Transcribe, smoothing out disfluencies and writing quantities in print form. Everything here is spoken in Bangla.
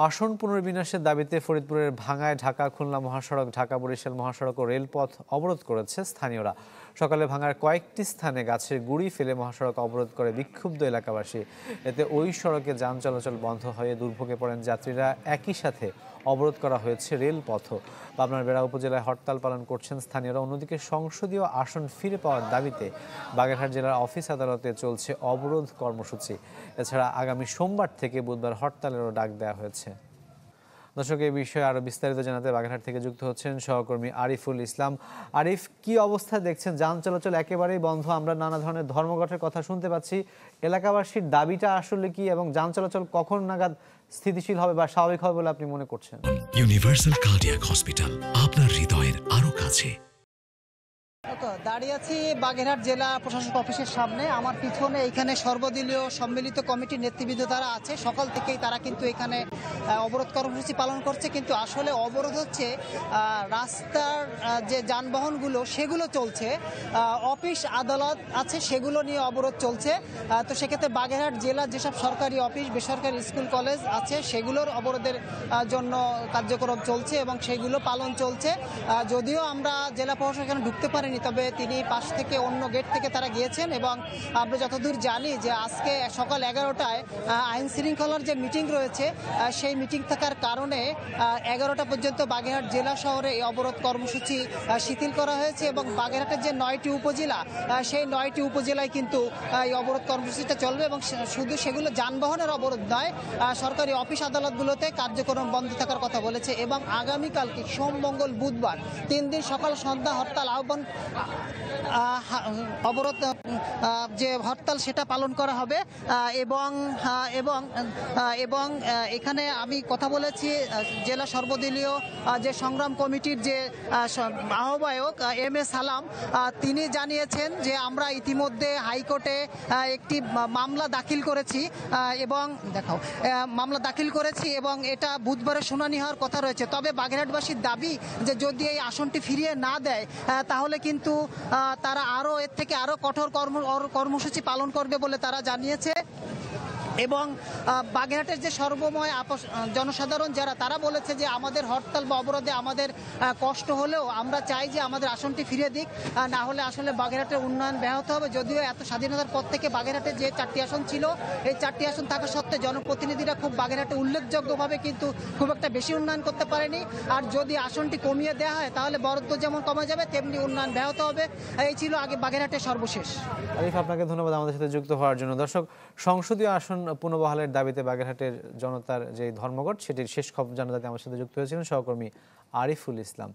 আসন পুনর্বিন্যাসের দাবিতে ফরিদপুরের ভাঙ্গায় ঢাকা খুলনা মহাসড়ক, ঢাকা বরিশাল মহাসড়ক ও রেলপথ অবরোধ করেছে স্থানীয়রা। সকালে ভাঙ্গার কয়েকটি স্থানে গাছের গুঁড়ি ফেলে মহাসড়ক অবরোধ করে বিক্ষুব্ধ এলাকাবাসী। এতে ওই সড়কে যান চলাচল বন্ধ হয়ে দুর্ভোগে পড়েন যাত্রীরা। একই সাথে অবরোধ করা হয়েছে রেলপথও। পাবনার বেড়া উপজেলায় হরতাল পালন করছেন স্থানীয়রা। অন্যদিকে সংসদীয় আসন ফিরে পাওয়ার দাবিতে বাগেরহাট জেলার অফিস আদালতে চলছে অবরোধ কর্মসূচি। এছাড়া আগামী সোমবার থেকে বুধবার হরতালেরও ডাক দেওয়া হয়েছে। দর্শক, এই বিষয়ে আরো বিস্তারিত জানাতে বাগেরহাট থেকে যুক্ত হচ্ছেন সহকর্মী আরিফুল ইসলাম। আরিফ, কি অবস্থা দেখছেন? যান চলাচল একেবারেই বন্ধ, আমরা নানা ধরনের ধর্মঘটের কথা শুনতে পাচ্ছি। এলাকাবাসীর দাবিটা আসলে কি এবং যান চলাচল কখন নাগাদ স্থিতিশীল হবে বা স্বাভাবিক হবে বলে আপনি মনে করছেন? ইউনিভার্সাল কার্ডিয়াক হসপিটাল, আপনার হৃদয়ের আরো কাছে। দাঁড়িয়ে আছি বাগেরহাট জেলা প্রশাসক অফিসের সামনে। আমার পিছনে এখানে সর্বদলীয় সম্মিলিত কমিটির নেতৃবৃন্দ তারা আছে। সকাল থেকেই তারা কিন্তু এখানে অবরোধ কর্মসূচি পালন করছে, কিন্তু আসলে অবরোধ হচ্ছে রাস্তার যে যানবাহনগুলো সেগুলো চলছে, অফিস আদালত আছে সেগুলো নিয়ে অবরোধ চলছে। তো সেক্ষেত্রে বাগেরহাট জেলার যেসব সরকারি অফিস, বেসরকারি স্কুল কলেজ আছে সেগুলোর অবরোধের জন্য কার্যক্রম চলছে এবং সেগুলো পালন চলছে। যদিও আমরা জেলা প্রশাসক এখানে ঢুকতে পারিনি, তবে তিনি পাশ থেকে অন্য গেট থেকে তারা গিয়েছেন। এবং আমরা যতদূর জানি যে আজকে সকাল 11টায় আইন শৃঙ্খলার যে মিটিং রয়েছে সেই মিটিং থাকার কারণে 11টা পর্যন্ত বাগেরহাট জেলা শহরে এই অবরোধ কর্মসূচি শিথিল করা হয়েছে। এবং বাগেরহাটের যে 9টি উপজেলা, সেই 9টি উপজেলায় কিন্তু এই অবরোধ কর্মসূচিটা চলবে। এবং শুধু সেগুলো যানবাহনের অবরোধ নয়, সরকারি অফিস আদালতগুলোতে কার্যক্রম বন্ধ থাকার কথা বলেছে। এবং আগামীকালকে সোম, মঙ্গল, বুধবার 3 দিন সকাল সন্ধ্যা হরতাল আহ্বান, অবরোধ যে হরতাল সেটা পালন করা হবে। এবং এবং এবং এখানে আমি কথা বলেছি জেলা সর্বদলীয় যে সংগ্রাম কমিটির যে আহ্বায়ক এম এ সালাম, তিনি জানিয়েছেন যে আমরা ইতিমধ্যে হাইকোর্টে একটি মামলা দাখিল করেছি এবং এটা বুধবারে শুনানি হওয়ার কথা রয়েছে। তবে বাগেরহাটবাসীর দাবি যে যদি এই আসনটি ফিরিয়ে না দেয় তাহলে কিন্তু তারা এর থেকে আরো কঠোর কর্মসূচি পালন করবে বলে তারা জানিয়েছে। এবং বাগেরহাটের যে সর্বময় জনসাধারণ যারা, তারা বলেছে যে আমাদের হরতাল বা অবরোধে আমাদের কষ্ট হলেও আমরা চাই যে আমাদের আসনটি ফিরিয়ে দিক, না হলে আসলে বাগেরহাটের উন্নয়ন ব্যাহত হবে। যদিও এত স্বাধীনতার পর থেকে বাগেরহাটে যে 4টি আসন ছিল, এই 4টি আসন থাকা সত্ত্বেও জনপ্রতিনিধিরা খুব বাগেরহাটে উল্লেখযোগ্যভাবে কিন্তু খুব একটা বেশি উন্নয়ন করতে পারেনি। আর যদি আসনটি কমিয়ে দেওয়া হয় তাহলে বরাদ্দ যেমন কমে যাবে তেমনি উন্নয়ন ব্যাহত হবে। এই ছিল আগে বাগেরহাটের সর্বশেষ। আরিফ, আপনাকে ধন্যবাদ আমাদের সাথে যুক্ত হওয়ার জন্য। দর্শক, সংসদীয় আসন পুনর্বহালের দাবিতে বাগেরহাটের জনতার যে ধর্মঘট, সেটির শেষ খবর জানাতে আমার সাথে যুক্ত হয়েছিলেন সহকর্মী আরিফুল ইসলাম।